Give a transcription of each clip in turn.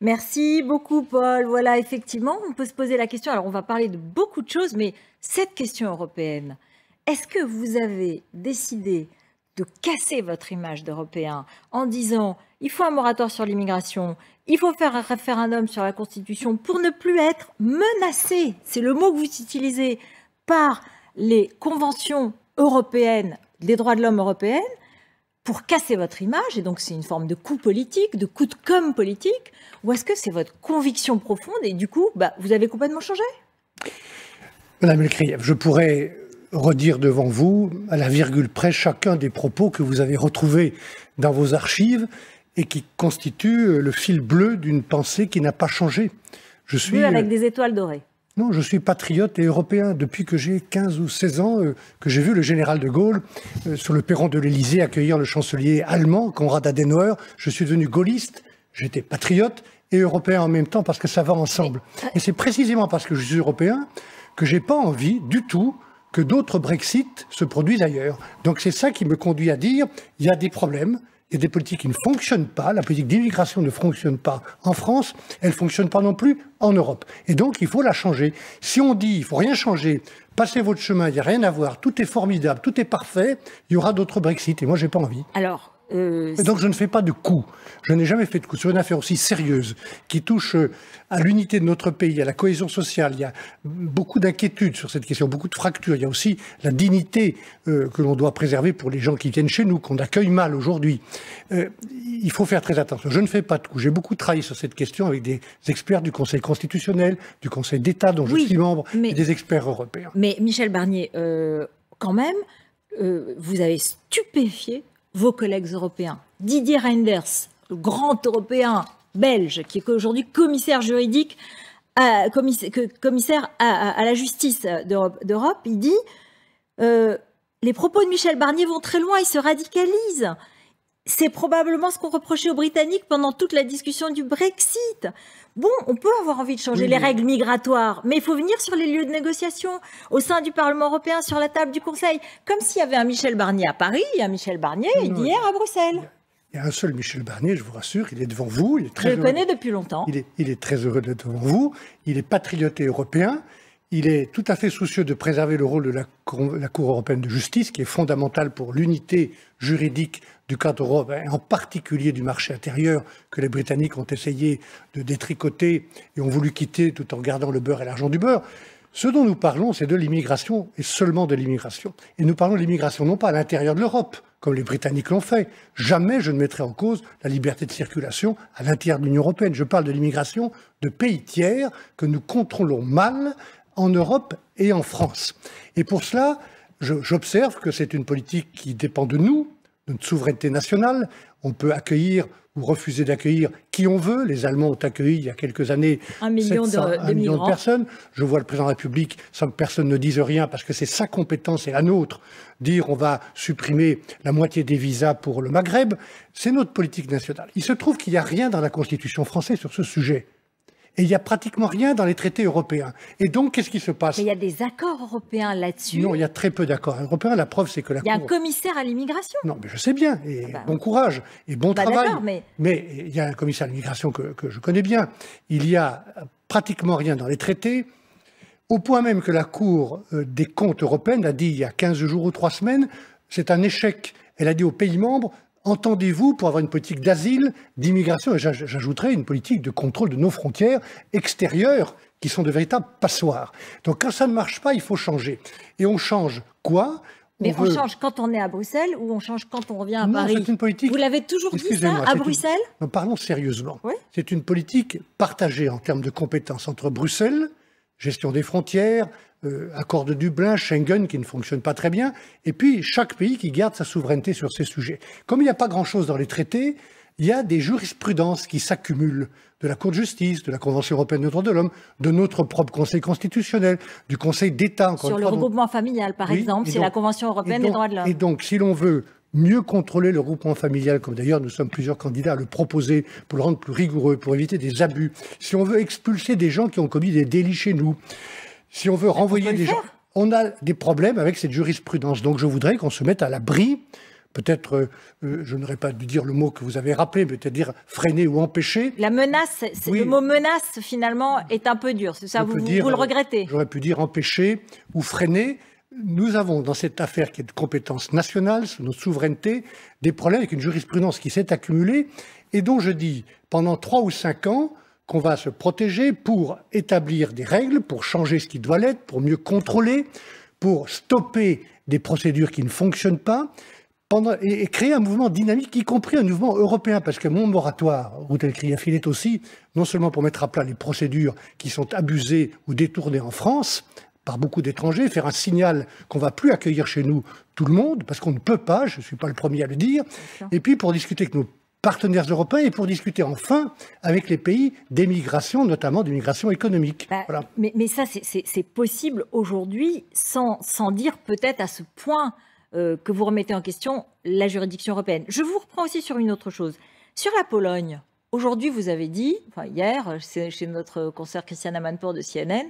Merci beaucoup, Paul. Voilà, effectivement, on peut se poser la question. Alors, on va parler de beaucoup de choses, mais cette question européenne, est-ce que vous avez décidé de casser votre image d'Européen en disant il faut un moratoire sur l'immigration, il faut faire un référendum sur la Constitution pour ne plus être menacé, c'est le mot que vous utilisez, par les conventions européennes, des droits de l'homme européennes, pour casser votre image, et donc c'est une forme de coup politique, de coup de com' politique, ou est-ce que c'est votre conviction profonde et du coup, vous avez complètement changé? Madame Elkrief, je pourrais redire devant vous, à la virgule près, chacun des propos que vous avez retrouvés dans vos archives et qui constituent le fil bleu d'une pensée qui n'a pas changé. Bleu avec des étoiles dorées. Non, je suis patriote et européen depuis que j'ai 15 ou 16 ans, que j'ai vu le général de Gaulle sur le perron de l'Élysée accueillir le chancelier allemand, Konrad Adenauer. Je suis devenu gaulliste, j'étais patriote et européen en même temps parce que ça va ensemble. Et c'est précisément parce que je suis européen que j'ai pas envie du tout que d'autres Brexit se produisent ailleurs. Donc c'est ça qui me conduit à dire, il y a des problèmes. Il y a des politiques qui ne fonctionnent pas. La politique d'immigration ne fonctionne pas en France. Elle ne fonctionne pas non plus en Europe. Et donc, il faut la changer. Si on dit, il ne faut rien changer, passez votre chemin, il n'y a rien à voir, tout est formidable, tout est parfait, il y aura d'autres Brexit. Et moi, je n'ai pas envie. Alors, et donc, je ne fais pas de coup. Je n'ai jamais fait de coup sur une affaire aussi sérieuse qui touche à l'unité de notre pays, à la cohésion sociale. Il y a beaucoup d'inquiétudes sur cette question, beaucoup de fractures. Il y a aussi la dignité que l'on doit préserver pour les gens qui viennent chez nous, qu'on accueille mal aujourd'hui. Il faut faire très attention. Je ne fais pas de coup. J'ai beaucoup travaillé sur cette question avec des experts du Conseil constitutionnel, du Conseil d'État dont je suis membre, et des experts européens. Mais Michel Barnier, quand même, vous avez stupéfié vos collègues européens. Didier Reynders, le grand européen belge, qui est aujourd'hui commissaire juridique, commissaire à la justice d'Europe, il dit les propos de Michel Barnier vont très loin, ils se radicalisent. C'est probablement ce qu'on reprochait aux Britanniques pendant toute la discussion du Brexit. Bon, on peut avoir envie de changer les règles migratoires, mais il faut venir sur les lieux de négociation, au sein du Parlement européen, sur la table du Conseil, comme s'il y avait un Michel Barnier à Paris et un Michel Barnier d'hier à Bruxelles. Il y a un seul Michel Barnier, je vous rassure, il est devant vous. Il est très je le connais depuis longtemps. Il est très heureux d'être devant vous. Il est patriote et européen. Il est tout à fait soucieux de préserver le rôle de la Cour européenne de justice, qui est fondamental pour l'unité juridique du cadre européen, en particulier du marché intérieur, que les Britanniques ont essayé de détricoter et ont voulu quitter tout en gardant le beurre et l'argent du beurre. Ce dont nous parlons, c'est de l'immigration, et seulement de l'immigration. Et nous parlons de l'immigration non pas à l'intérieur de l'Europe, comme les Britanniques l'ont fait. Jamais je ne mettrai en cause la liberté de circulation à l'intérieur de l'Union européenne. Je parle de l'immigration de pays tiers que nous contrôlons mal en Europe et en France. Et pour cela, j'observe que c'est une politique qui dépend de nous, de notre souveraineté nationale. On peut accueillir ou refuser d'accueillir qui on veut. Les Allemands ont accueilli il y a quelques années 1 million de personnes. Je vois le président de la République, sans que personne ne dise rien, parce que c'est sa compétence et la nôtre, dire on va supprimer la moitié des visas pour le Maghreb. C'est notre politique nationale. Il se trouve qu'il n'y a rien dans la Constitution française sur ce sujet. Et il n'y a pratiquement rien dans les traités européens. Et donc, qu'est-ce qui se passe? Mais il y a des accords européens là-dessus. Non, il y a très peu d'accords européens. La preuve, c'est que la Cour... Il y a un commissaire à l'immigration. Non, mais je sais bien. Et bon courage. Et bon travail. Mais il y a un commissaire à l'immigration que je connais bien. Il y a pratiquement rien dans les traités. Au point même que la Cour des comptes européenne a dit il y a 15 jours ou 3 semaines, c'est un échec. Elle a dit aux pays membres, entendez-vous pour avoir une politique d'asile, d'immigration, et j'ajouterais une politique de contrôle de nos frontières extérieures, qui sont de véritables passoires. Donc quand ça ne marche pas, il faut changer. Et on change quoi? Mais on change quand on est à Bruxelles ou on change quand on revient à Paris? Non, c'est une politique... Vous l'avez toujours dit ça, à Bruxelles? Non, parlons sérieusement. Oui. C'est une politique partagée en termes de compétences entre Bruxelles, gestion des frontières, accord de Dublin, Schengen qui ne fonctionne pas très bien, et puis chaque pays qui garde sa souveraineté sur ces sujets. Comme il n'y a pas grand-chose dans les traités, il y a des jurisprudences qui s'accumulent de la Cour de justice, de la Convention européenne des droits de l'homme, de notre propre Conseil constitutionnel, du Conseil d'État. Sur le regroupement familial, par exemple, c'est la Convention européenne des droits de l'homme. Et donc, si l'on veut mieux contrôler le regroupement familial, comme d'ailleurs nous sommes plusieurs candidats à le proposer pour le rendre plus rigoureux, pour éviter des abus, si on veut expulser des gens qui ont commis des délits chez nous, si on veut renvoyer des gens, on a des problèmes avec cette jurisprudence. Donc je voudrais qu'on se mette à l'abri peut-être, je n'aurais pas dû dire le mot que vous avez rappelé, mais peut-être dire freiner ou empêcher. La menace, Oui. le mot menace, finalement, est un peu dur. Ça, vous le regrettez? J'aurais pu dire empêcher ou freiner. Nous avons, dans cette affaire qui est de compétence nationale, sous notre souveraineté, des problèmes avec une jurisprudence qui s'est accumulée et dont je dis, pendant 3 ou 5 ans, qu'on va se protéger pour établir des règles, pour changer ce qui doit l'être, pour mieux contrôler, pour stopper des procédures qui ne fonctionnent pas, et créer un mouvement dynamique, y compris un mouvement européen, parce que mon moratoire, Ruth El-Kriafi, est aussi, non seulement pour mettre à plat les procédures qui sont abusées ou détournées en France, par beaucoup d'étrangers, faire un signal qu'on ne va plus accueillir chez nous tout le monde, parce qu'on ne peut pas, je ne suis pas le premier à le dire, et puis pour discuter avec nos partenaires européens et pour discuter enfin avec les pays d'émigration, notamment d'immigration économique. Voilà. Mais ça, c'est possible aujourd'hui sans dire peut-être à ce point que vous remettez en question la juridiction européenne. Je vous reprends aussi sur une autre chose. Sur la Pologne, aujourd'hui, vous avez dit, enfin hier, chez notre consoeur Christiane Amanpour de CNN,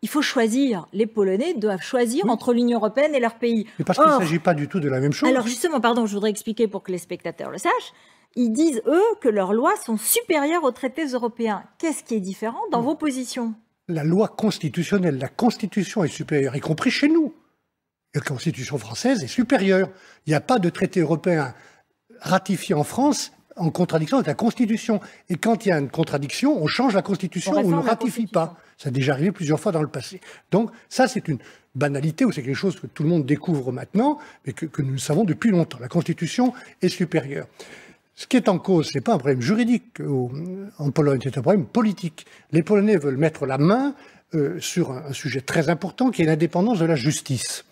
il faut choisir, les Polonais doivent choisir entre l'Union européenne et leur pays. Mais parce qu'il ne s'agit pas du tout de la même chose. Alors justement, pardon, je voudrais expliquer pour que les spectateurs le sachent. Ils disent, eux, que leurs lois sont supérieures aux traités européens. Qu'est-ce qui est différent dans vos positions? La loi constitutionnelle, la Constitution est supérieure, y compris chez nous. La Constitution française est supérieure. Il n'y a pas de traité européen ratifié en France en contradiction avec la Constitution. Et quand il y a une contradiction, on change la Constitution ou on ne ratifie pas. Ça a déjà arrivé plusieurs fois dans le passé. Donc ça, c'est une banalité ou c'est quelque chose que tout le monde découvre maintenant, mais que nous savons depuis longtemps. La Constitution est supérieure. Ce qui est en cause, ce n'est pas un problème juridique en Pologne, c'est un problème politique. Les Polonais veulent mettre la main sur un sujet très important qui est l'indépendance de la justice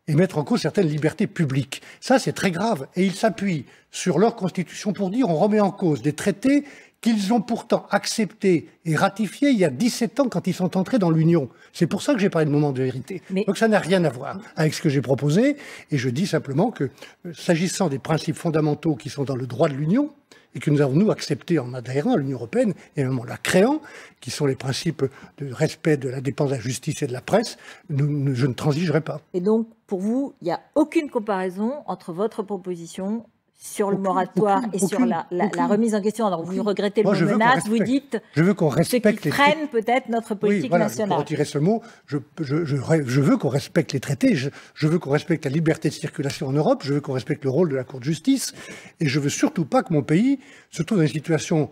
et mettre en cause certaines libertés publiques. Ça, c'est très grave. Et ils s'appuient sur leur constitution pour dire on remet en cause des traités qu'ils ont pourtant acceptés et ratifiés il y a 17 ans quand ils sont entrés dans l'Union. C'est pour ça que j'ai parlé de moment de vérité. Donc ça n'a rien à voir avec ce que j'ai proposé. Et je dis simplement que, s'agissant des principes fondamentaux qui sont dans le droit de l'Union, et que nous avons, nous, acceptés en adhérant à l'Union européenne, et même en la créant, qui sont les principes de respect de l'indépendance de la justice et de la presse, je ne transigerai pas. Et donc, pour vous, il n'y a aucune comparaison entre votre proposition sur le moratoire et sur la remise en question. Alors, vous regrettez le mot menace, vous dites je veux qu'on respecte ce qui freine peut-être notre politique nationale. Pour retirer ce mot, je veux qu'on respecte les traités, je veux qu'on respecte la liberté de circulation en Europe, je veux qu'on respecte le rôle de la Cour de justice, et je veux surtout pas que mon pays se trouve dans une situation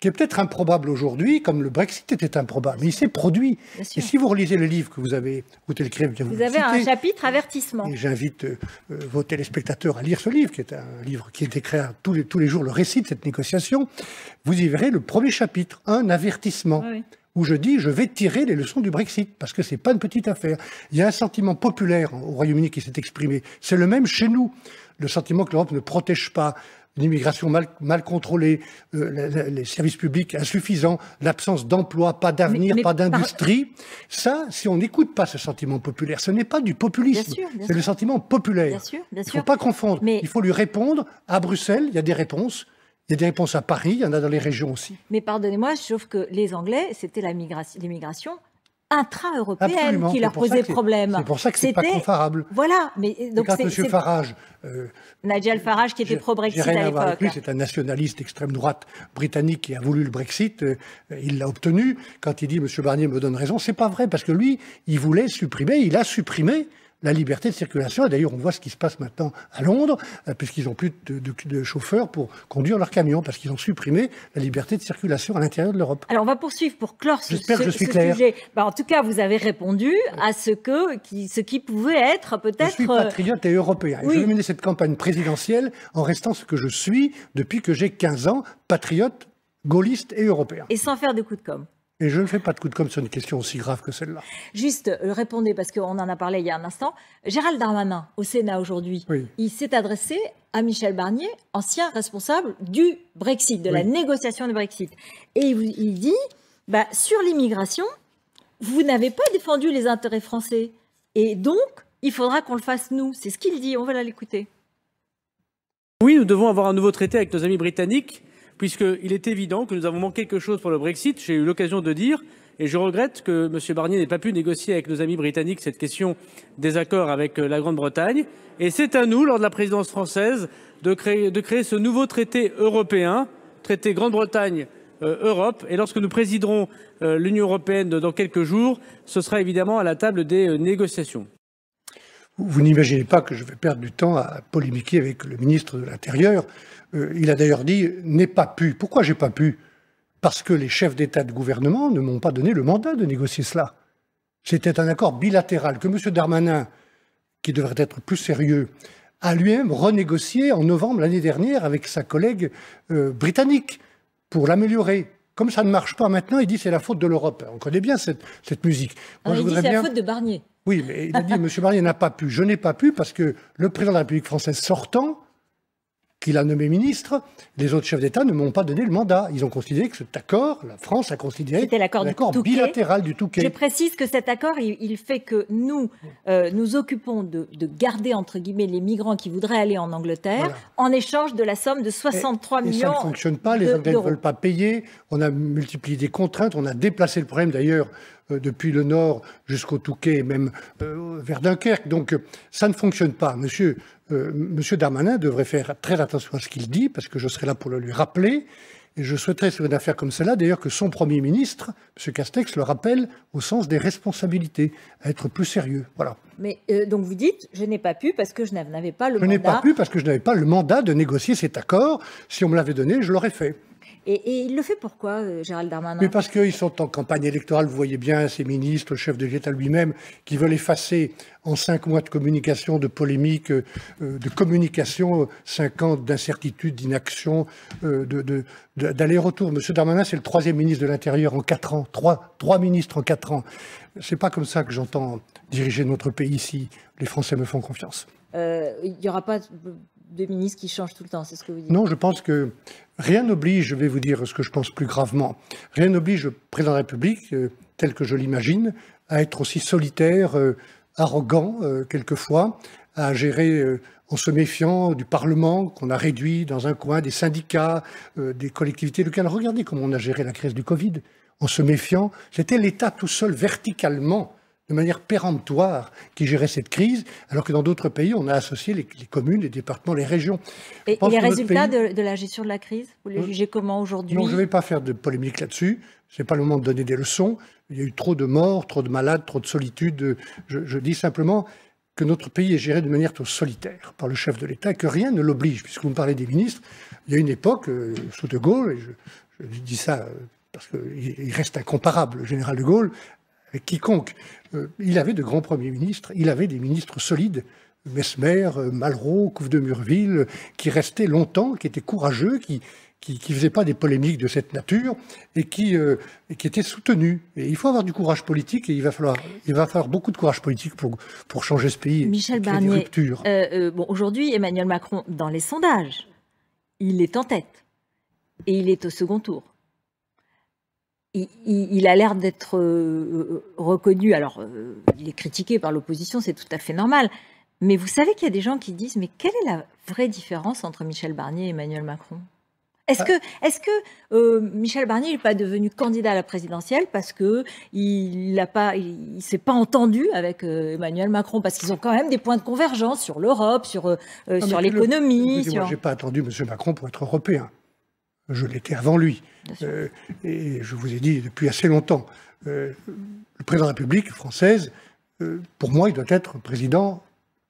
qui est peut-être improbable aujourd'hui, comme le Brexit était improbable, mais il s'est produit. Et si vous relisez le livre que vous avez, vous avez un chapitre avertissement. Et j'invite vos téléspectateurs à lire ce livre, qui est un livre qui est écrit tous les jours, le récit de cette négociation. Vous y verrez le premier chapitre, un avertissement. Oui. Où je dis, je vais tirer les leçons du Brexit, parce que c'est pas une petite affaire. Il y a un sentiment populaire au Royaume-Uni qui s'est exprimé. C'est le même chez nous. Le sentiment que l'Europe ne protège pas, l'immigration mal contrôlée, les services publics insuffisants, l'absence d'emploi, pas d'avenir, pas d'industrie. Ça, si on n'écoute pas ce sentiment populaire, ce n'est pas du populisme, c'est le sentiment populaire. Il ne faut pas confondre. Il faut lui répondre. À Bruxelles, il y a des réponses. Il y a des réponses à Paris, il y en a dans les régions aussi. Mais pardonnez-moi, sauf que les Anglais, c'était l'immigration intra-européenne qui leur posait problème. C'est pour ça que c'est pas comparable. Voilà. Mais donc quand M. Farage... Nigel Farage, qui était pro-Brexit à l'époque. C'est un nationaliste d'extrême droite britannique qui a voulu le Brexit. Il l'a obtenu. Quand il dit « M. Barnier me donne raison », c'est pas vrai, parce que lui, il voulait supprimer, il a supprimé la liberté de circulation. Et d'ailleurs, on voit ce qui se passe maintenant à Londres, puisqu'ils n'ont plus de chauffeurs pour conduire leurs camions, parce qu'ils ont supprimé la liberté de circulation à l'intérieur de l'Europe. Alors, on va poursuivre pour clore ce clair. sujet. En tout cas, vous avez répondu à ce qui pouvait être peut-être... Je suis patriote et européen. Oui. Et je vais mener cette campagne présidentielle en restant ce que je suis depuis que j'ai 15 ans, patriote, gaulliste et européen. Et sans faire de coups de com'. Et je ne fais pas de coup de com' sur une question aussi grave que celle-là. Juste, répondez, parce qu'on en a parlé il y a un instant. Gérald Darmanin, au Sénat aujourd'hui, il s'est adressé à Michel Barnier, ancien responsable du Brexit, de la négociation du Brexit. Et il dit, sur l'immigration, vous n'avez pas défendu les intérêts français. Et donc, il faudra qu'on le fasse nous. C'est ce qu'il dit, on va l'écouter. Oui, nous devons avoir un nouveau traité avec nos amis britanniques, puisqu'il est évident que nous avons manqué quelque chose pour le Brexit. J'ai eu l'occasion de dire Et je regrette que M. Barnier n'ait pas pu négocier avec nos amis britanniques cette question des accords avec la Grande-Bretagne. Et c'est à nous, lors de la présidence française, de créer ce nouveau traité européen, traité Grande-Bretagne Europe. Et lorsque nous présiderons l'Union européenne dans quelques jours, ce sera évidemment à la table des négociations. Vous n'imaginez pas que je vais perdre du temps à polémiquer avec le ministre de l'Intérieur. Il a d'ailleurs dit « n'ai pas pu ». Pourquoi j'ai pas pu? Parce que les chefs d'État et de gouvernement ne m'ont pas donné le mandat de négocier cela. C'était un accord bilatéral que M. Darmanin, qui devrait être plus sérieux, a lui-même renégocié en novembre l'année dernière avec sa collègue britannique pour l'améliorer. Comme ça ne marche pas maintenant, il dit c'est la faute de l'Europe. On connaît bien cette musique. Moi, il dit c'est la faute de Barnier. Oui, mais il a dit M. Barnier n'a pas pu. Je n'ai pas pu parce que le président de la République française sortant, qu'il a nommé ministre, les autres chefs d'État ne m'ont pas donné le mandat. Ils ont considéré que cet accord, la France a considéré c'était l'accord bilatéral du Touquet. Je précise que cet accord, il fait que nous nous occupons de garder, entre guillemets, les migrants qui voudraient aller en Angleterre, voilà, en échange de la somme de 63 millions d'euros. Ça ne fonctionne pas, les Anglais ne veulent pas payer, on a multiplié des contraintes, on a déplacé le problème d'ailleurs depuis le nord jusqu'au Touquet et même vers Dunkerque. Donc ça ne fonctionne pas. Monsieur Darmanin devrait faire très attention à ce qu'il dit, parce que je serai là pour le lui rappeler. Et je souhaiterais, sur une affaire comme celle-là, d'ailleurs, que son Premier ministre, M. Castex, le rappelle au sens des responsabilités, à être plus sérieux. Voilà. Mais donc vous dites, je n'ai pas pu parce que je n'avais pas le mandat. Je n'ai pas pu parce que je n'avais pas le mandat de négocier cet accord. Si on me l'avait donné, je l'aurais fait. Et il le fait pourquoi, Gérald Darmanin? Mais parce qu'ils sont en campagne électorale, vous voyez bien, ces ministres, le chef de l'État lui-même, qui veulent effacer en 5 mois de communication, de polémique, de communication, 5 ans d'incertitude, d'inaction, d'aller-retour. Monsieur Darmanin, c'est le 3e ministre de l'Intérieur en 4 ans. 3 ministres en 4 ans. C'est pas comme ça que j'entends diriger notre pays si les Français me font confiance. Il n'y aura pas de ministre qui change tout le temps, c'est ce que vous dites? Non, je pense que rien n'oblige, je vais vous dire ce que je pense plus gravement, rien n'oblige le président de la République, tel que je l'imagine, à être aussi solitaire, arrogant, quelquefois, à gérer en se méfiant du Parlement, qu'on a réduit dans un coin, des syndicats, des collectivités locales. Regardez comment on a géré la crise du Covid, en se méfiant. C'était l'État tout seul, verticalement, de manière péremptoire, qui gérait cette crise, alors que dans d'autres pays, on a associé les communes, les départements, les régions. Et les résultats de la gestion de la crise, vous les jugez comment aujourd'hui? Non, je ne vais pas faire de polémique là-dessus. Ce n'est pas le moment de donner des leçons. Il y a eu trop de morts, trop de malades, trop de solitude. Je dis simplement que notre pays est géré de manière trop solitaire par le chef de l'État et que rien ne l'oblige. Puisque vous me parlez des ministres, il y a une époque, sous De Gaulle, et je dis ça parce qu'il reste incomparable, le général de Gaulle, avec quiconque. Il avait de grands premiers ministres, il avait des ministres solides, Messmer, Malraux, Couve de Murville, qui restaient longtemps, qui étaient courageux, qui faisaient pas des polémiques de cette nature et qui étaient soutenus. Et il faut avoir du courage politique et il va falloir beaucoup de courage politique pour changer ce pays. Michel Barnier, bon, aujourd'hui, Emmanuel Macron, dans les sondages, il est en tête et il est au second tour. Il a l'air d'être reconnu, alors il est critiqué par l'opposition, c'est tout à fait normal, mais vous savez qu'il y a des gens qui disent, mais quelle est la vraie différence entre Michel Barnier et Emmanuel Macron? Est-ce que Michel Barnier n'est pas devenu candidat à la présidentielle parce qu'il ne s'est pas entendu avec Emmanuel Macron, parce qu'ils ont quand même des points de convergence sur l'Europe, sur l'économie. Moi, je n'ai pas attendu M. Macron pour être européen. Je l'étais avant lui. Et je vous ai dit depuis assez longtemps, le président de la République française, pour moi, il doit être un président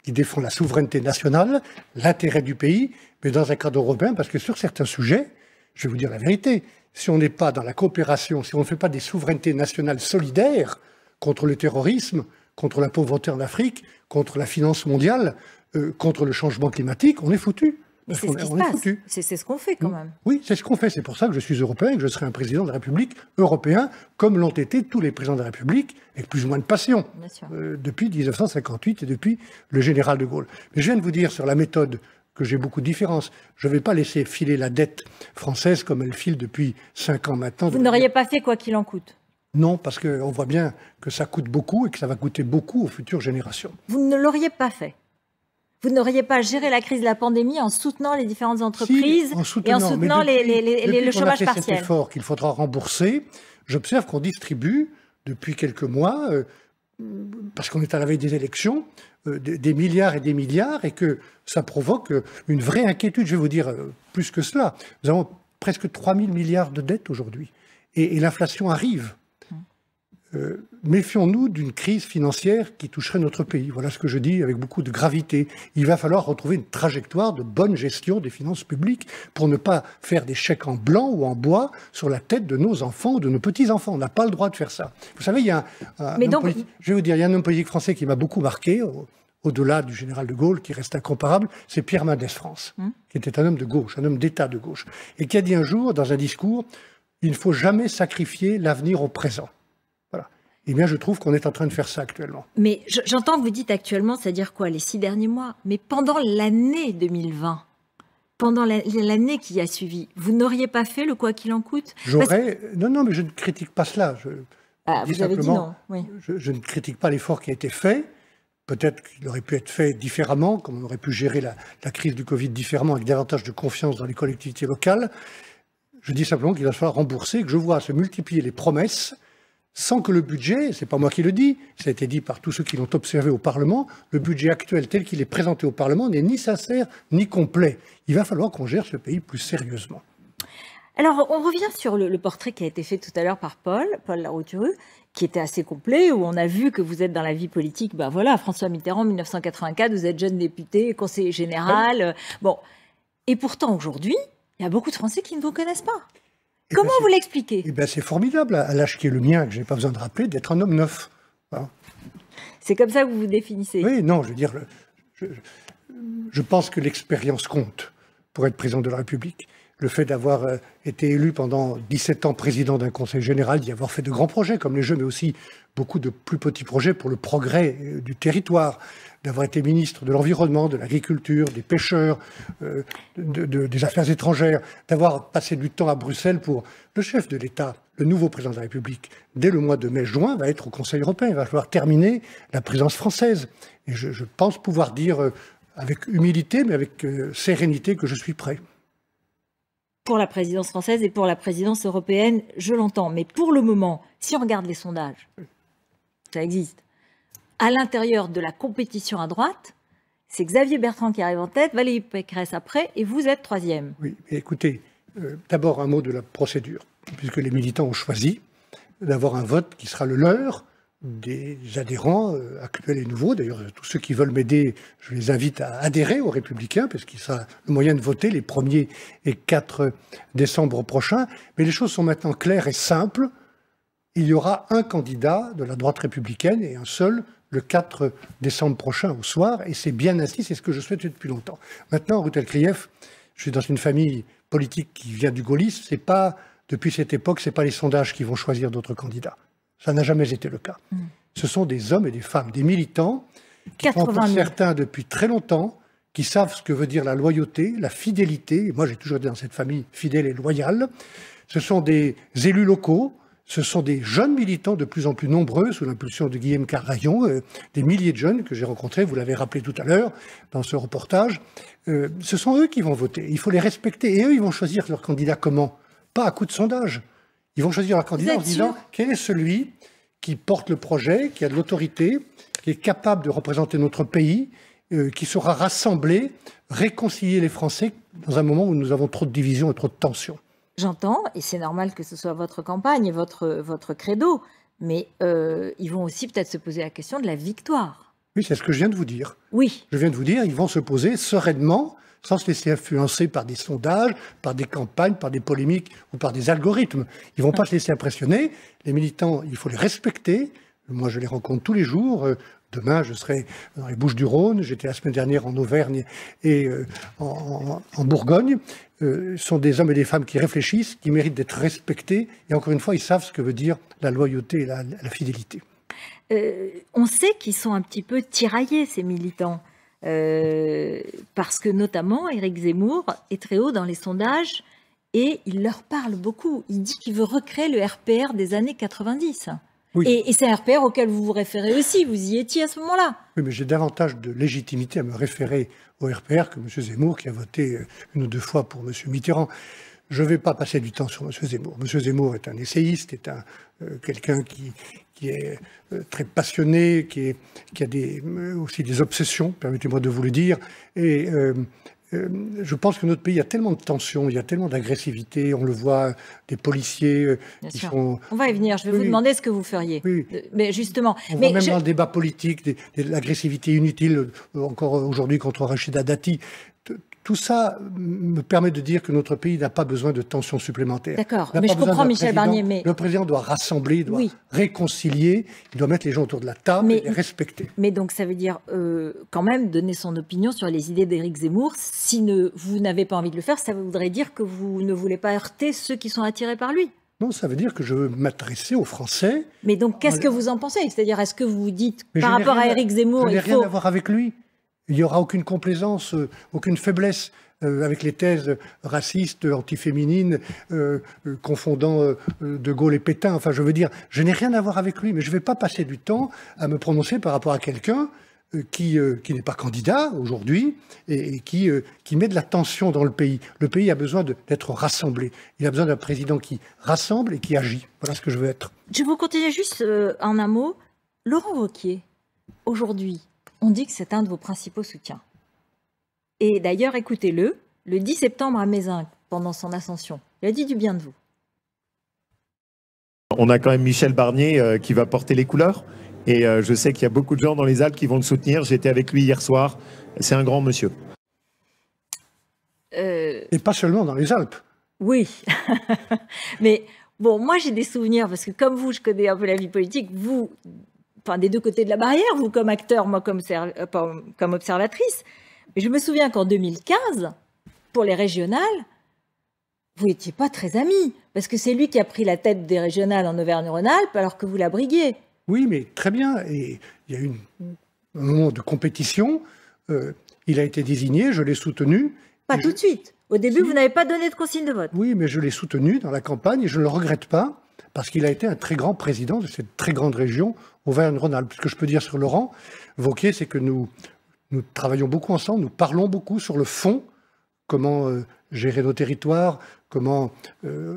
qui défend la souveraineté nationale, l'intérêt du pays, mais dans un cadre européen, parce que sur certains sujets, je vais vous dire la vérité, si on n'est pas dans la coopération, si on ne fait pas des souverainetés nationales solidaires contre le terrorisme, contre la pauvreté en Afrique, contre la finance mondiale, contre le changement climatique, on est foutu. Mais c'est ce qui se passe. C'est ce qu'on fait quand même. Oui, c'est ce qu'on fait. C'est pour ça que je suis européen et que je serai un président de la République européen, comme l'ont été tous les présidents de la République, avec plus ou moins de passion, depuis 1958 et depuis le général de Gaulle. Mais je viens de vous dire sur la méthode que j'ai beaucoup de différences. Je ne vais pas laisser filer la dette française comme elle file depuis 5 ans maintenant. Vous n'auriez pas fait quoi qu'il en coûte? Non, parce qu'on voit bien que ça coûte beaucoup et que ça va coûter beaucoup aux futures générations. Vous ne l'auriez pas fait? Vous n'auriez pas géré la crise de la pandémie en soutenant les différentes entreprises et en soutenant le chômage partiel? Cet effort qu'il faudra rembourser, j'observe qu'on distribue depuis quelques mois, parce qu'on est à la veille des élections, des milliards et des milliards, et que ça provoque une vraie inquiétude. Je vais vous dire plus que cela. Nous avons presque 3 000 milliards de dettes aujourd'hui, et l'inflation arrive. Méfions-nous d'une crise financière qui toucherait notre pays. Voilà ce que je dis avec beaucoup de gravité. Il va falloir retrouver une trajectoire de bonne gestion des finances publiques pour ne pas faire des chèques en blanc ou en bois sur la tête de nos enfants ou de nos petits-enfants. On n'a pas le droit de faire ça. Vous savez, il y a je vais vous dire, il y a un homme politique français qui m'a beaucoup marqué, au-delà du général de Gaulle, qui reste incomparable, c'est Pierre Mendès France, qui était un homme de gauche, un homme d'État de gauche, et qui a dit un jour, dans un discours, il ne faut jamais sacrifier l'avenir au présent. Eh bien, je trouve qu'on est en train de faire ça actuellement. Mais j'entends que vous dites actuellement, c'est-à-dire quoi, les 6 derniers mois? Mais pendant l'année 2020, pendant l'année qui a suivi, vous n'auriez pas fait le quoi qu'il en coûte? Non, mais je ne critique pas cela. Vous avez dit non, oui. Je ne critique pas l'effort qui a été fait. Peut-être qu'il aurait pu être fait différemment, comme on aurait pu gérer la crise du Covid différemment, avec davantage de confiance dans les collectivités locales. Je dis simplement qu'il va falloir rembourser, que je vois se multiplier les promesses, sans que le budget, c'est pas moi qui le dis, ça a été dit par tous ceux qui l'ont observé au Parlement, le budget actuel tel qu'il est présenté au Parlement n'est ni sincère ni complet. Il va falloir qu'on gère ce pays plus sérieusement. Alors, on revient sur le portrait qui a été fait tout à l'heure par Paul Larrouturou, qui était assez complet, où on a vu que vous êtes dans la vie politique. Ben voilà, François Mitterrand, 1984, vous êtes jeune député, conseiller général. Bon, et pourtant, aujourd'hui, il y a beaucoup de Français qui ne vous connaissent pas. Comment vous l'expliquez? Eh bien, c'est formidable, à l'âge qui est le mien, que je n'ai pas besoin de rappeler, d'être un homme neuf. Hein. C'est comme ça que vous vous définissez? Oui, non, je veux dire, je pense que l'expérience compte pour être président de la République. Le fait d'avoir été élu pendant 17 ans président d'un conseil général, d'y avoir fait de grands projets comme les Jeux, mais aussi beaucoup de plus petits projets pour le progrès du territoire, d'avoir été ministre de l'Environnement, de l'Agriculture, des pêcheurs, des Affaires étrangères, d'avoir passé du temps à Bruxelles pour le chef de l'État, le nouveau président de la République, dès le mois de mai-juin, va être au Conseil européen. Il va falloir terminer la présidence française. Et je pense pouvoir dire avec humilité, mais avec sérénité, que je suis prêt. Pour la présidence française et pour la présidence européenne, je l'entends. Mais pour le moment, si on regarde les sondages, ça existe. À l'intérieur de la compétition à droite, c'est Xavier Bertrand qui arrive en tête, Valérie Pécresse après, et vous êtes troisième. Oui, mais écoutez, d'abord un mot de la procédure, puisque les militants ont choisi d'avoir un vote qui sera le leur, des adhérents actuels et nouveaux. D'ailleurs, tous ceux qui veulent m'aider, je les invite à adhérer aux Républicains, parce qu'il sera le moyen de voter les 1er et 4 décembre prochains. Mais les choses sont maintenant claires et simples. Il y aura un candidat de la droite républicaine et un seul le 4 décembre prochain au soir. Et c'est bien ainsi, c'est ce que je souhaite depuis longtemps. Maintenant, Ruth Elkrief, je suis dans une famille politique qui vient du gaullisme. C'est pas, depuis cette époque, c'est pas les sondages qui vont choisir d'autres candidats. Ça n'a jamais été le cas. Ce sont des hommes et des femmes, des militants, qui sont pour certains depuis très longtemps, qui savent ce que veut dire la loyauté, la fidélité. Moi, j'ai toujours été dans cette famille fidèle et loyale. Ce sont des élus locaux, ce sont des jeunes militants de plus en plus nombreux, sous l'impulsion de Guillaume Carayon, des milliers de jeunes que j'ai rencontrés, vous l'avez rappelé tout à l'heure dans ce reportage. Ce sont eux qui vont voter. Il faut les respecter. Et eux, ils vont choisir leur candidat comment? Pas à coup de sondage. Ils vont choisir leur candidat en se disant quel est celui qui porte le projet, qui a de l'autorité, qui est capable de représenter notre pays, qui saura rassembler, réconcilier les Français dans un moment où nous avons trop de divisions et trop de tensions. J'entends, et c'est normal que ce soit votre campagne, votre credo, mais ils vont aussi peut-être se poser la question de la victoire. Oui, c'est ce que je viens de vous dire. Oui. Je viens de vous dire, ils vont se poser sereinement, sans se laisser influencer par des sondages, par des campagnes, par des polémiques ou par des algorithmes. Ils ne vont pas se laisser impressionner. Les militants, il faut les respecter. Moi, je les rencontre tous les jours. Demain, je serai dans les Bouches-du-Rhône. J'étais la semaine dernière en Auvergne et en Bourgogne. Ce sont des hommes et des femmes qui réfléchissent, qui méritent d'être respectés. Et encore une fois, ils savent ce que veut dire la loyauté et la fidélité. On sait qu'ils sont un petit peu tiraillés, ces militants. Parce que notamment Éric Zemmour est très haut dans les sondages et il leur parle beaucoup. Il dit qu'il veut recréer le RPR des années 90. Oui. Et c'est un RPR auquel vous vous référez aussi, vous y étiez à ce moment-là. Oui, mais j'ai davantage de légitimité à me référer au RPR que M. Zemmour qui a voté une ou deux fois pour M. Mitterrand. je ne vais pas passer du temps sur M. Zemmour. M. Zemmour est un essayiste, est quelqu'un qui est très passionné, qui a aussi des obsessions, permettez-moi de vous le dire. Et je pense que notre pays a tellement de tensions, il y a tellement d'agressivité, on le voit, des policiers Bien qui sûr. sont... On va y venir, je vais vous demander ce que vous feriez. Oui. Mais justement... On voit même dans le débat politique de l'agressivité inutile, encore aujourd'hui contre Rachida Dati. Tout ça me permet de dire que notre pays n'a pas besoin de tensions supplémentaires. D'accord, mais je comprends Michel Barnier. Mais... Le président doit rassembler, il doit réconcilier, il doit mettre les gens autour de la table et les respecter. Mais donc ça veut dire quand même donner son opinion sur les idées d'Éric Zemmour. Si vous n'avez pas envie de le faire, ça voudrait dire que vous ne voulez pas heurter ceux qui sont attirés par lui. Non, ça veut dire que je veux m'adresser aux Français. Mais donc qu'est-ce que vous en pensez? C'est-à-dire, est-ce que vous vous dites, par rapport à Éric Zemmour, je n'ai rien à voir avec lui. Il n'y aura aucune complaisance, aucune faiblesse avec les thèses racistes, antiféminines, confondant De Gaulle et Pétain. Enfin, je veux dire, je n'ai rien à voir avec lui, mais je ne vais pas passer du temps à me prononcer par rapport à quelqu'un qui n'est pas candidat aujourd'hui et qui met de la tension dans le pays. Le pays a besoin d'être rassemblé. Il a besoin d'un président qui rassemble et qui agit. Voilà ce que je veux être. Je vous continue juste en un mot. Laurent Wauquiez, aujourd'hui, on dit que c'est un de vos principaux soutiens. Et d'ailleurs, écoutez-le, le 10 septembre à Mézin, pendant son ascension, il a dit du bien de vous. On a quand même Michel Barnier qui va porter les couleurs. Et je sais qu'il y a beaucoup de gens dans les Alpes qui vont le soutenir. J'étais avec lui hier soir. C'est un grand monsieur. Et pas seulement dans les Alpes. Oui. Mais bon, moi j'ai des souvenirs, parce que comme vous, je connais un peu la vie politique. Vous, enfin des deux côtés de la barrière, vous comme acteur, moi comme observatrice. Mais je me souviens qu'en 2015, pour les régionales, vous n'étiez pas très amis. Parce que c'est lui qui a pris la tête des régionales en Auvergne-Rhône-Alpes, alors que vous la briguiez. Oui, mais très bien. Et il y a eu un moment de compétition. Il a été désigné, je l'ai soutenu. Pas tout de suite. Au début, vous n'avez pas donné de consigne de vote. Oui, mais je l'ai soutenu dans la campagne et je ne le regrette pas parce qu'il a été un très grand président de cette très grande région, Auvergne-Rhône-Alpes. Ce que je peux dire sur Laurent Wauquiez, c'est que nous travaillons beaucoup ensemble, nous parlons beaucoup sur le fond, comment gérer nos territoires, comment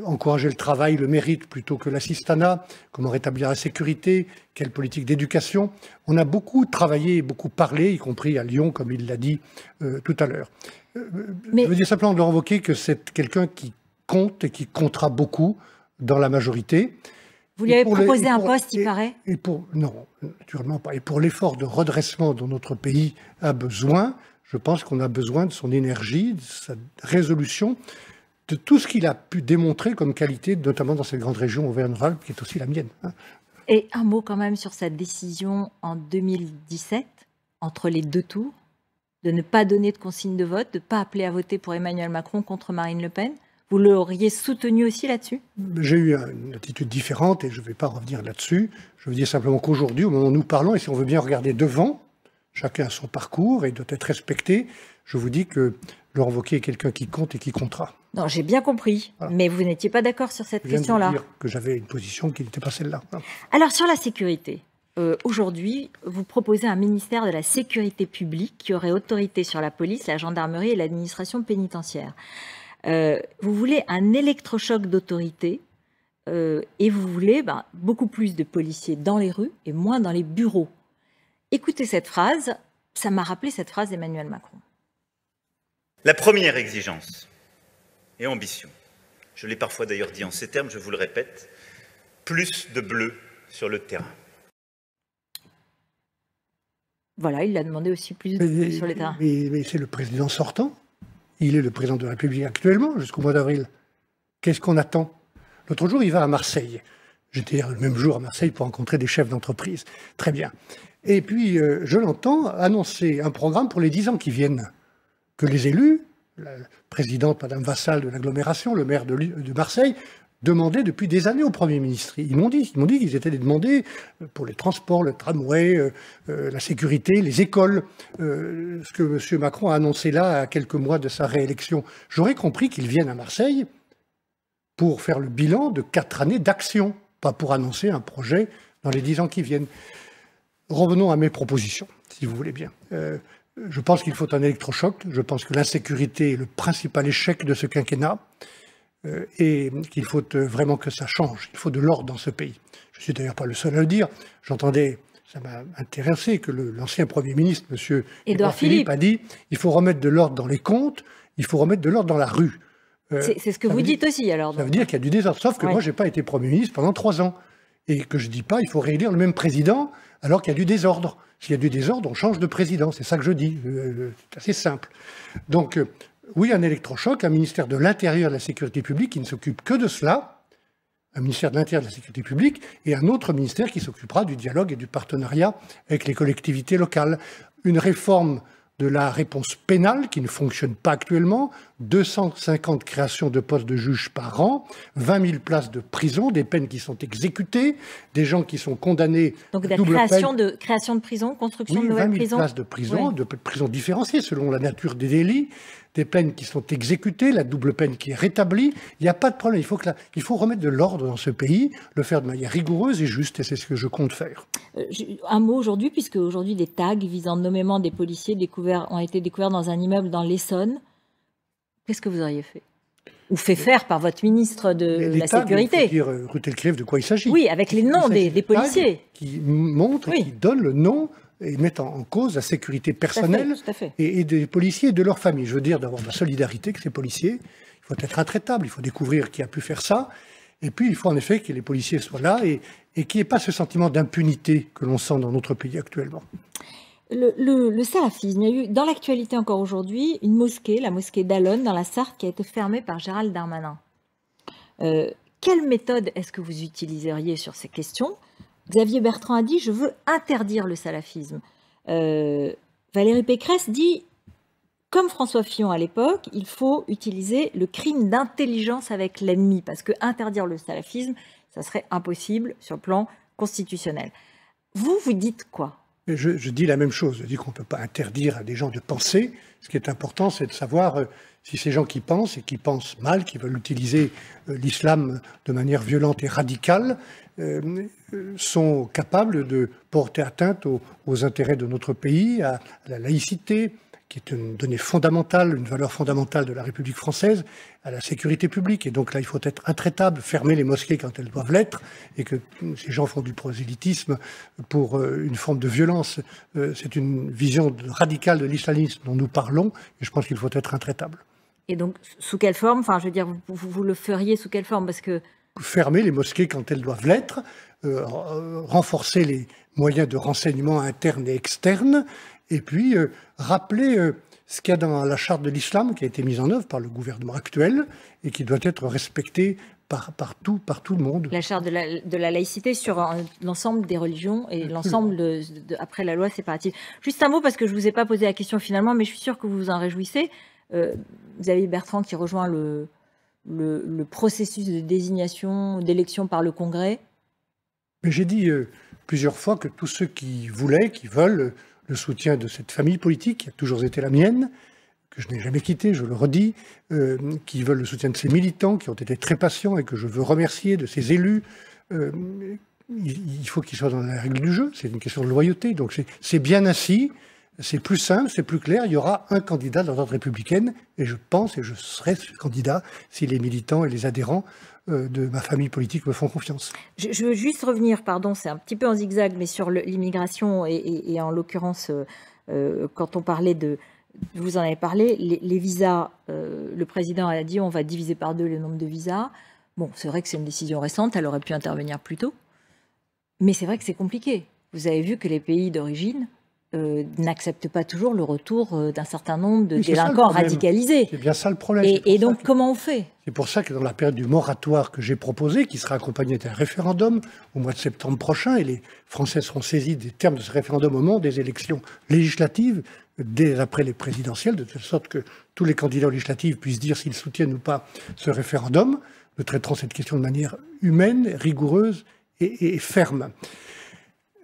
encourager le travail, le mérite plutôt que l'assistanat, comment rétablir la sécurité, quelle politique d'éducation. On a beaucoup travaillé, beaucoup parlé, y compris à Lyon, comme il l'a dit tout à l'heure. Je veux dire simplement de Laurent Wauquiez que c'est quelqu'un qui compte et qui comptera beaucoup dans la majorité. Vous lui avez proposé un poste, il paraît? Non, naturellement pas. Et pour l'effort de redressement dont notre pays a besoin, je pense qu'on a besoin de son énergie, de sa résolution, de tout ce qu'il a pu démontrer comme qualité, notamment dans cette grande région Auvergne-Rhône-Alpes, qui est aussi la mienne. Et un mot quand même sur sa décision en 2017, entre les deux tours, de ne pas donner de consigne de vote, de ne pas appeler à voter pour Emmanuel Macron contre Marine Le Pen. Vous l'auriez soutenu aussi là-dessus? J'ai eu une attitude différente et je ne vais pas revenir là-dessus. Je veux dire simplement qu'aujourd'hui, au moment où nous parlons, et si on veut bien regarder devant, chacun a son parcours et doit être respecté, je vous dis que Laurent Wauquiez est quelqu'un qui compte et qui comptera. Non, j'ai bien compris, voilà. Mais vous n'étiez pas d'accord sur cette question-là. Je viens de dire que j'avais une position qui n'était pas celle-là. Voilà. Alors, sur la sécurité, aujourd'hui, vous proposez un ministère de la sécurité publique qui aurait autorité sur la police, la gendarmerie et l'administration pénitentiaire. Vous voulez un électrochoc d'autorité et vous voulez beaucoup plus de policiers dans les rues et moins dans les bureaux. Écoutez cette phrase, ça m'a rappelé cette phrase d'Emmanuel Macron. La première exigence et ambition, je l'ai parfois d'ailleurs dit en ces termes, je vous le répète, plus de bleu sur le terrain. Voilà, il a demandé aussi plus de bleu sur le terrain. Mais c'est le président sortant. Il est le président de la République actuellement, jusqu'au mois d'avril. Qu'est-ce qu'on attend? L'autre jour, il va à Marseille. J'étais le même jour à Marseille pour rencontrer des chefs d'entreprise. Très bien. Et puis, je l'entends annoncer un programme pour les 10 ans qui viennent. Que les élus, la présidente Madame Vassal de l'agglomération, le maire de Marseille, demandaient depuis des années au Premier ministre. Ils m'ont dit qu'ils étaient demandés pour les transports, le tramway, la sécurité, les écoles, ce que M. Macron a annoncé là à quelques mois de sa réélection. J'aurais compris qu'ils viennent à Marseille pour faire le bilan de 4 années d'action, pas pour annoncer un projet dans les 10 ans qui viennent. Revenons à mes propositions, si vous voulez bien. Je pense qu'il faut un électrochoc. Je pense que l'insécurité est le principal échec de ce quinquennat. et qu'il faut vraiment que ça change. Il faut de l'ordre dans ce pays. Je ne suis d'ailleurs pas le seul à le dire. J'entendais, ça m'a intéressé, que l'ancien Premier ministre, M. Édouard Philippe, a dit il faut remettre de l'ordre dans les comptes, il faut remettre de l'ordre dans la rue. C'est ce que vous dites aussi, alors. Ça veut dire qu'il y a du désordre. Sauf que moi, je n'ai pas été Premier ministre pendant 3 ans. Et que je ne dis pas il faut réélire le même président alors qu'il y a du désordre. S'il y a du désordre, on change de président. C'est ça que je dis. C'est assez simple. Donc, oui, un électrochoc, un ministère de l'Intérieur et de la Sécurité publique qui ne s'occupe que de cela, un ministère de l'Intérieur et de la Sécurité publique, et un autre ministère qui s'occupera du dialogue et du partenariat avec les collectivités locales. Une réforme de la réponse pénale qui ne fonctionne pas actuellement, 250 créations de postes de juges par an, 20 000 places de prison, des peines qui sont exécutées, des gens qui sont condamnés donc à double peine. Création de prison, construction de nouvelles prisons. 20 000 places de prison, de prisons différenciées selon la nature des délits, des peines qui sont exécutées, la double peine qui est rétablie. Il n'y a pas de problème. Il faut remettre de l'ordre dans ce pays, le faire de manière rigoureuse et juste, et c'est ce que je compte faire. Un mot aujourd'hui, puisque aujourd'hui des tags visant nommément des policiers ont été découverts dans un immeuble dans l'Essonne. Qu'est-ce que vous auriez fait? Ou fait faire par votre ministre de la Sécurité? Il faut dire, Ruth Elcleave, de quoi il s'agit. Oui, avec les noms des policiers. Qui montrent, qui donnent le nom et mettent en cause la sécurité personnelle tout à fait. Et des policiers et de leurs familles. Je veux dire d'avoir de la solidarité avec ces policiers. Il faut être intraitable, il faut découvrir qui a pu faire ça. Et puis, il faut en effet que les policiers soient là et qu'il n'y ait pas ce sentiment d'impunité que l'on sent dans notre pays actuellement. Le salafisme, il y a eu dans l'actualité encore aujourd'hui une mosquée, la mosquée d'Alonne dans la Sarthe, qui a été fermée par Gérald Darmanin. Quelle méthode est-ce que vous utiliseriez sur ces questions? Xavier Bertrand a dit « je veux interdire le salafisme ». Valérie Pécresse dit, comme François Fillon à l'époque, il faut utiliser le crime d'intelligence avec l'ennemi, parce que interdire le salafisme, ça serait impossible sur le plan constitutionnel. Vous dites quoi? Je dis la même chose. Je dis qu'on ne peut pas interdire à des gens de penser. Ce qui est important, c'est de savoir si ces gens qui pensent, et qui pensent mal, qui veulent utiliser l'islam de manière violente et radicale, sont capables de porter atteinte aux intérêts de notre pays, à la laïcité, qui est une donnée fondamentale, une valeur fondamentale de la République française, à la sécurité publique. Et donc là, il faut être intraitable, fermer les mosquées quand elles doivent l'être, et que ces gens font du prosélytisme pour une forme de violence. C'est une vision radicale de l'islamisme dont nous parlons, et je pense qu'il faut être intraitable. Et donc, sous quelle forme? Enfin, je veux dire, vous le feriez sous quelle forme? Parce que... Fermer les mosquées quand elles doivent l'être, renforcer les moyens de renseignement internes et externes, et puis rappeler ce qu'il y a dans la charte de l'islam qui a été mise en œuvre par le gouvernement actuel et qui doit être respectée par tout le monde. La charte de la laïcité sur l'ensemble des religions et l'ensemble après la loi séparative. Juste un mot, parce que je ne vous ai pas posé la question finalement, mais je suis sûre que vous vous en réjouissez. Xavier Bertrand qui rejoint le processus de désignation, d'élection par le Congrès. Mais j'ai dit plusieurs fois que tous ceux qui veulent le soutien de cette famille politique, qui a toujours été la mienne, que je n'ai jamais quittée, je le redis, qui veulent le soutien de ces militants, qui ont été très patients et que je veux remercier, de ces élus, il faut qu'ils soient dans la règle du jeu, c'est une question de loyauté, donc c'est bien ainsi, c'est plus simple, c'est plus clair, il y aura un candidat dans l'ordre républicaine, et je pense, et je serai ce candidat, si les militants et les adhérents de ma famille politique me font confiance. Je veux juste revenir, pardon, c'est un petit peu en zigzag, mais sur l'immigration et en l'occurrence, quand on parlait vous en avez parlé, les visas, le président a dit on va diviser par 2 le nombre de visas. Bon, c'est vrai que c'est une décision récente, elle aurait pu intervenir plus tôt, mais c'est vrai que c'est compliqué. Vous avez vu que les pays d'origine n'acceptent pas toujours le retour d'un certain nombre de délinquants radicalisés. C'est bien ça le problème. Et donc, comment on fait? C'est pour ça que dans la période du moratoire que j'ai proposé, qui sera accompagné d'un référendum au mois de septembre prochain, et les Français seront saisis des termes de ce référendum au moment des élections législatives, dès après les présidentielles, de telle sorte que tous les candidats aux législatives puissent dire s'ils soutiennent ou pas ce référendum. Nous traiterons cette question de manière humaine, rigoureuse et ferme.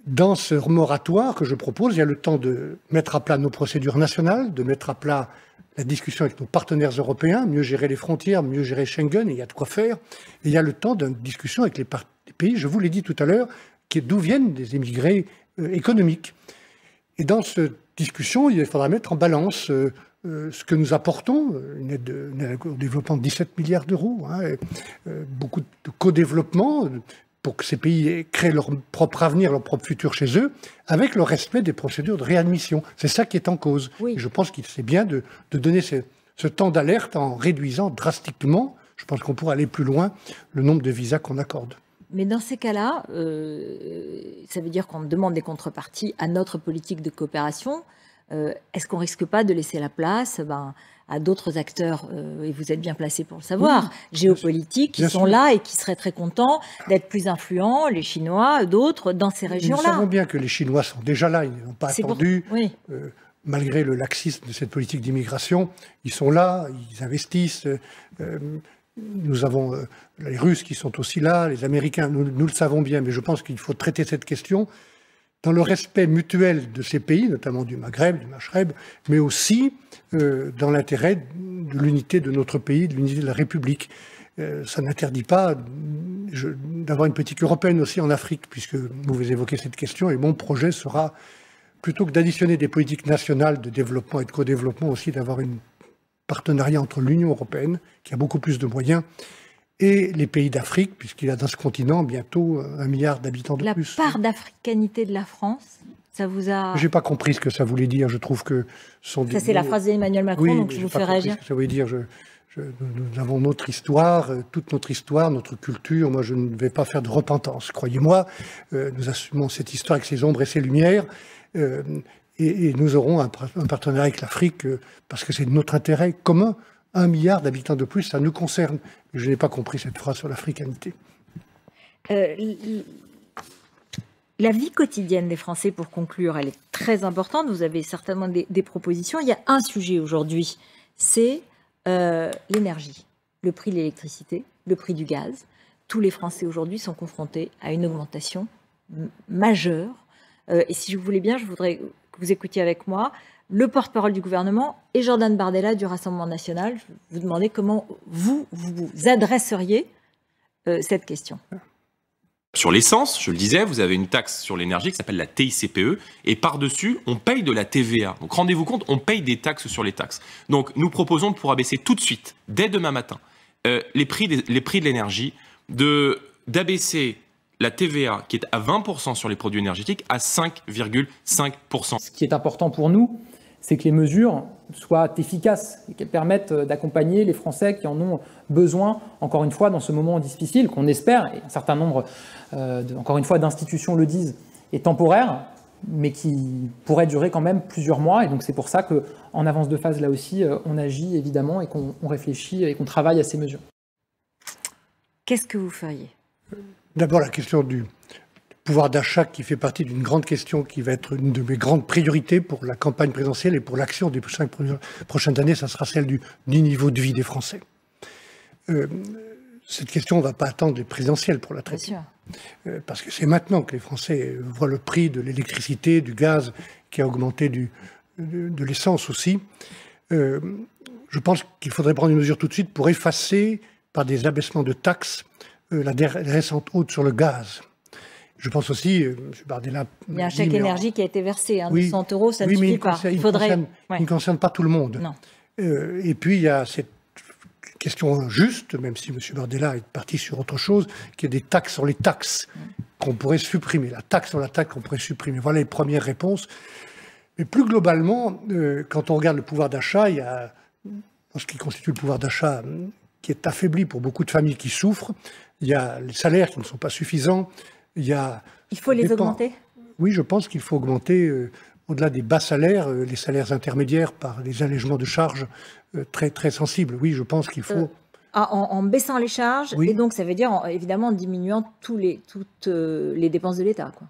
Dans ce moratoire que je propose, il y a le temps de mettre à plat nos procédures nationales, de mettre à plat la discussion avec nos partenaires européens, mieux gérer les frontières, mieux gérer Schengen, et il y a de quoi faire. Et il y a le temps d'une discussion avec les pays, je vous l'ai dit tout à l'heure, d'où viennent des émigrés économiques. Et dans cette discussion, il faudra mettre en balance ce que nous apportons, une aide au développement de 17 milliards d'euros, beaucoup de co-développement pour que ces pays créent leur propre avenir, leur propre futur chez eux, avec le respect des procédures de réadmission. C'est ça qui est en cause. Oui. Et je pense qu'il c'est bien de donner ce temps d'alerte en réduisant drastiquement, je pense qu'on pourrait aller plus loin, le nombre de visas qu'on accorde. Mais dans ces cas-là, ça veut dire qu'on demande des contreparties à notre politique de coopération. Est-ce qu'on risque pas de laisser la place à d'autres acteurs, et vous êtes bien placé pour le savoir, géopolitiques, qui sont là et qui seraient très contents d'être plus influents, les Chinois, d'autres, dans ces régions-là? Nous savons bien que les Chinois sont déjà là, ils n'ont pas attendu. Oui. Malgré le laxisme de cette politique d'immigration, ils sont là, ils investissent. Nous avons les Russes qui sont aussi là, les Américains, nous le savons bien, mais je pense qu'il faut traiter cette question dans le respect mutuel de ces pays, notamment du Maghreb, du Machreb, mais aussi dans l'intérêt de l'unité de notre pays, de l'unité de la République. Ça n'interdit pas d'avoir une politique européenne aussi en Afrique, puisque vous évoquez cette question, et mon projet sera, plutôt que d'additionner des politiques nationales de développement et de co-développement, aussi d'avoir un partenariat entre l'Union européenne, qui a beaucoup plus de moyens, et les pays d'Afrique, puisqu'il y a dans ce continent bientôt 1 milliard d'habitants de plus. La part d'africanité de la France, ça vous a... Je n'ai pas compris ce que ça voulait dire. Je trouve que... Ça, c'est la phrase d'Emmanuel Macron, donc je vous fais réagir. Ce que ça veut dire. Nous avons notre histoire, toute notre histoire, notre culture. Moi, je ne vais pas faire de repentance. Croyez-moi, nous assumons cette histoire avec ses ombres et ses lumières. Et nous aurons un partenariat avec l'Afrique parce que c'est de notre intérêt commun. 1 milliard d'habitants de plus, ça nous concerne. Je n'ai pas compris cette phrase sur l'africanité. La vie quotidienne des Français, pour conclure, elle est très importante. Vous avez certainement des propositions. Il y a un sujet aujourd'hui, c'est l'énergie, le prix de l'électricité, le prix du gaz. Tous les Français aujourd'hui sont confrontés à une augmentation majeure. Et si vous voulez bien, je voudrais que vous écoutiez avec moi le porte-parole du gouvernement et Jordan Bardella du Rassemblement national. Je vais vous demander comment vous adresseriez cette question. Sur l'essence, je le disais, vous avez une taxe sur l'énergie qui s'appelle la TICPE, et par-dessus, on paye de la TVA. Donc rendez-vous compte, on paye des taxes sur les taxes. Donc nous proposons de pouvoir baisser tout de suite, dès demain matin, les prix de l'énergie, d'abaisser la TVA qui est à 20% sur les produits énergétiques à 5,5%. Ce qui est important pour nous, c'est que les mesures soient efficaces et qu'elles permettent d'accompagner les Français qui en ont besoin, encore une fois, dans ce moment difficile, qu'on espère, et un certain nombre, encore une fois, d'institutions le disent, est temporaire, mais qui pourrait durer quand même plusieurs mois. Et donc c'est pour ça qu'en avance de phase, là aussi, on agit évidemment et qu'on réfléchit et qu'on travaille à ces mesures. Qu'est-ce que vous feriez ? D'abord, la question du pouvoir d'achat qui fait partie d'une grande question qui va être une de mes grandes priorités pour la campagne présidentielle et pour l'action des 5 prochaines années, ça sera celle du niveau de vie des Français. Cette question, on ne va pas attendre les présidentielles pour la traiter. Parce que c'est maintenant que les Français voient le prix de l'électricité, du gaz, qui a augmenté, de l'essence aussi. Je pense qu'il faudrait prendre une mesure tout de suite pour effacer, par des abaissements de taxes, la récente hausse sur le gaz. Je pense aussi, M. Bardella... Il y a un chèque énergie qui a été versé, hein, oui, de 100 euros, ça ne suffit pas. Il ne concerne pas tout le monde. Non. Et puis, il y a cette question juste, même si M. Bardella est parti sur autre chose, qu'il y a des taxes sur les taxes qu'on pourrait supprimer. La taxe sur la taxe qu'on pourrait supprimer. Voilà les premières réponses. Mais plus globalement, quand on regarde le pouvoir d'achat, il y a, dans ce qui constitue le pouvoir d'achat, qui est affaibli pour beaucoup de familles qui souffrent, il y a les salaires qui ne sont pas suffisants. Il faut les augmenter ? Oui, je pense qu'il faut augmenter, au-delà des bas salaires, les salaires intermédiaires par des allègements de charges très, très sensibles. Oui, je pense qu'il faut... En baissant les charges, oui. Et donc ça veut dire évidemment en diminuant toutes les dépenses de l'État, quoi.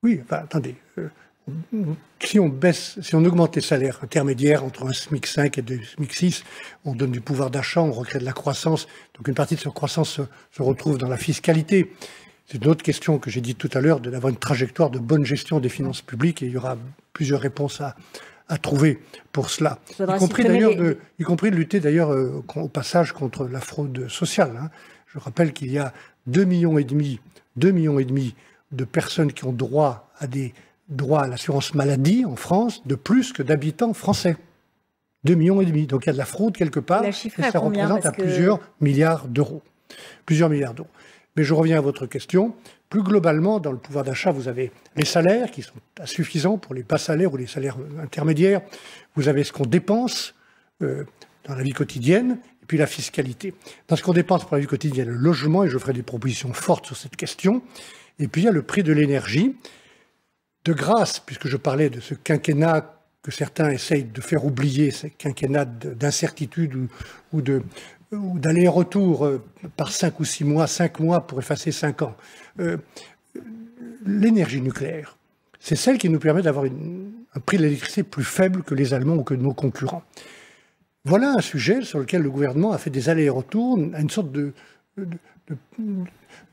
Oui, enfin, attendez. Si on augmente les salaires intermédiaires entre un SMIC 5 et 2 SMIC 6, on donne du pouvoir d'achat, on recrée de la croissance. Donc une partie de cette croissance se retrouve dans la fiscalité. C'est une autre question que j'ai dit tout à l'heure, d'avoir une trajectoire de bonne gestion des finances publiques, et il y aura plusieurs réponses à trouver pour cela. Y compris de lutter d'ailleurs au passage contre la fraude sociale. Hein. Je rappelle qu'il y a 2,5 millions de personnes qui ont droit à l'assurance maladie en France, de plus que d'habitants français. 2,5 millions. Donc il y a de la fraude quelque part, et ça représente à plusieurs milliards d'euros. Plusieurs milliards d'euros. Mais je reviens à votre question. Plus globalement, dans le pouvoir d'achat, vous avez les salaires qui sont insuffisants pour les bas salaires ou les salaires intermédiaires. Vous avez ce qu'on dépense dans la vie quotidienne, et puis la fiscalité. Dans ce qu'on dépense pour la vie quotidienne, le logement, et je ferai des propositions fortes sur cette question. Et puis il y a le prix de l'énergie. De grâce, puisque je parlais de ce quinquennat que certains essayent de faire oublier, ce quinquennat d'incertitude ou d'aller-retour par 5 ou 6 mois, 5 mois pour effacer 5 ans. L'énergie nucléaire, c'est celle qui nous permet d'avoir un prix de l'électricité plus faible que les Allemands ou que nos concurrents. Voilà un sujet sur lequel le gouvernement a fait des allers-retours à une sorte de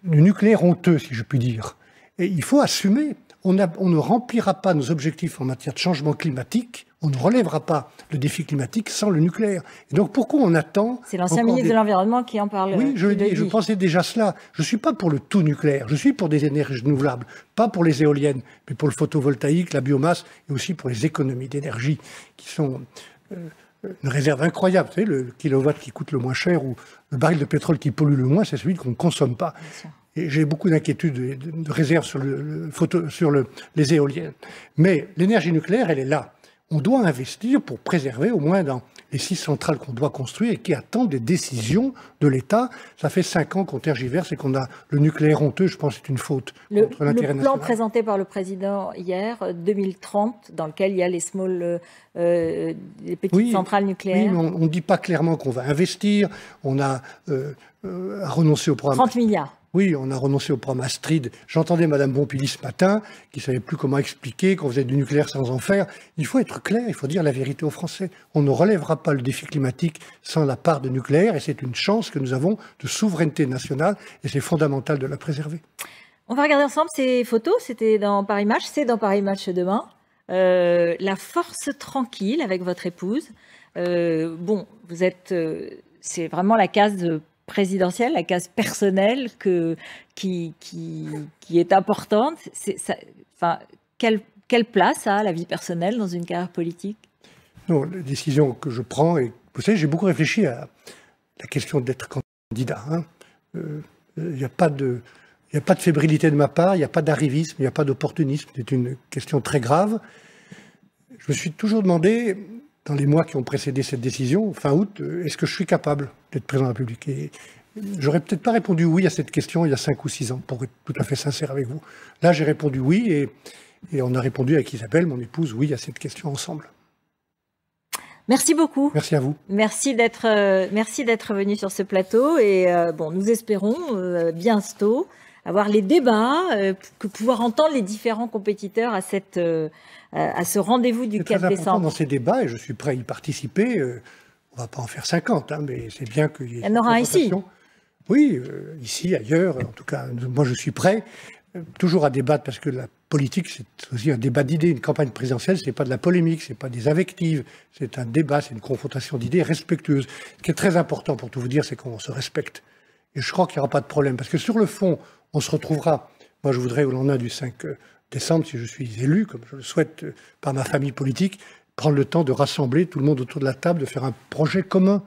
nucléaire honteux, si je puis dire. Et il faut assumer. On ne remplira pas nos objectifs en matière de changement climatique, on ne relèvera pas le défi climatique sans le nucléaire. Et donc pourquoi on attend... C'est l'ancien ministre de l'Environnement qui en parle. Oui, je pensais déjà cela. Je ne suis pas pour le tout nucléaire, je suis pour des énergies renouvelables, pas pour les éoliennes, mais pour le photovoltaïque, la biomasse, et aussi pour les économies d'énergie, qui sont une réserve incroyable. Vous savez, le kilowatt qui coûte le moins cher ou le baril de pétrole qui pollue le moins, c'est celui qu'on ne consomme pas. Et j'ai beaucoup d'inquiétudes et de réserves sur les éoliennes. Mais l'énergie nucléaire, elle est là. On doit investir pour préserver au moins dans les 6 centrales qu'on doit construire et qui attendent des décisions de l'État. Ça fait 5 ans qu'on tergiverse et qu'on a le nucléaire honteux. Je pense que c'est une faute contre l'intérêt national. Le plan présenté par le président hier, 2030, dans lequel il y a les petites centrales nucléaires. Oui, mais on ne dit pas clairement qu'on va investir. On a renoncé au programme. 30 milliards. Oui, on a renoncé au programme Astrid. J'entendais Mme Pompili ce matin, qui ne savait plus comment expliquer qu'on faisait du nucléaire sans en faire. Il faut être clair, il faut dire la vérité aux Français. On ne relèvera pas le défi climatique sans la part de nucléaire, et c'est une chance que nous avons de souveraineté nationale, et c'est fondamental de la préserver. On va regarder ensemble ces photos. C'était dans Paris Match, c'est dans Paris Match demain. La force tranquille avec votre épouse. Bon, vous êtes... c'est vraiment la case présidentielle, la case personnelle qui est importante. Quelle place a la vie personnelle dans une carrière politique? Non, la décision que je prends, et vous savez, j'ai beaucoup réfléchi à la question d'être candidat. Il n'y a pas de fébrilité de ma part, il n'y a pas d'arrivisme, il n'y a pas d'opportunisme. C'est une question très grave. Je me suis toujours demandé, dans les mois qui ont précédé cette décision, fin août, est-ce que je suis capable d'être président de la République? Et j'aurais peut-être pas répondu oui à cette question il y a 5 ou 6 ans, pour être tout à fait sincère avec vous. Là, j'ai répondu oui, et on a répondu avec Isabelle, mon épouse, oui à cette question ensemble. Merci beaucoup. Merci à vous. Merci d'être venu sur ce plateau, et bon, nous espérons bientôt avoir les débats, pouvoir entendre les différents compétiteurs à ce rendez-vous du 4 décembre. Dans ces débats, et je suis prêt à y participer. On ne va pas en faire 50, mais c'est bien qu'il y ait... Il y en aura un ici. Oui, ici, ailleurs. En tout cas, moi, je suis prêt toujours à débattre, parce que la politique, c'est aussi un débat d'idées. Une campagne présidentielle, ce n'est pas de la polémique, ce n'est pas des invectives. C'est un débat, c'est une confrontation d'idées respectueuse. Ce qui est très important, pour tout vous dire, c'est qu'on se respecte. Et je crois qu'il n'y aura pas de problème. Parce que sur le fond, on se retrouvera. Moi, je voudrais, au lendemain du 5 décembre, si je suis élu, comme je le souhaite par ma famille politique, prendre le temps de rassembler tout le monde autour de la table, de faire un projet commun.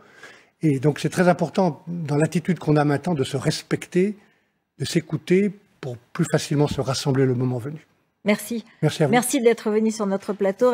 Et donc, c'est très important, dans l'attitude qu'on a maintenant, de se respecter, de s'écouter, pour plus facilement se rassembler le moment venu. Merci. Merci à vous. Merci d'être venu sur notre plateau.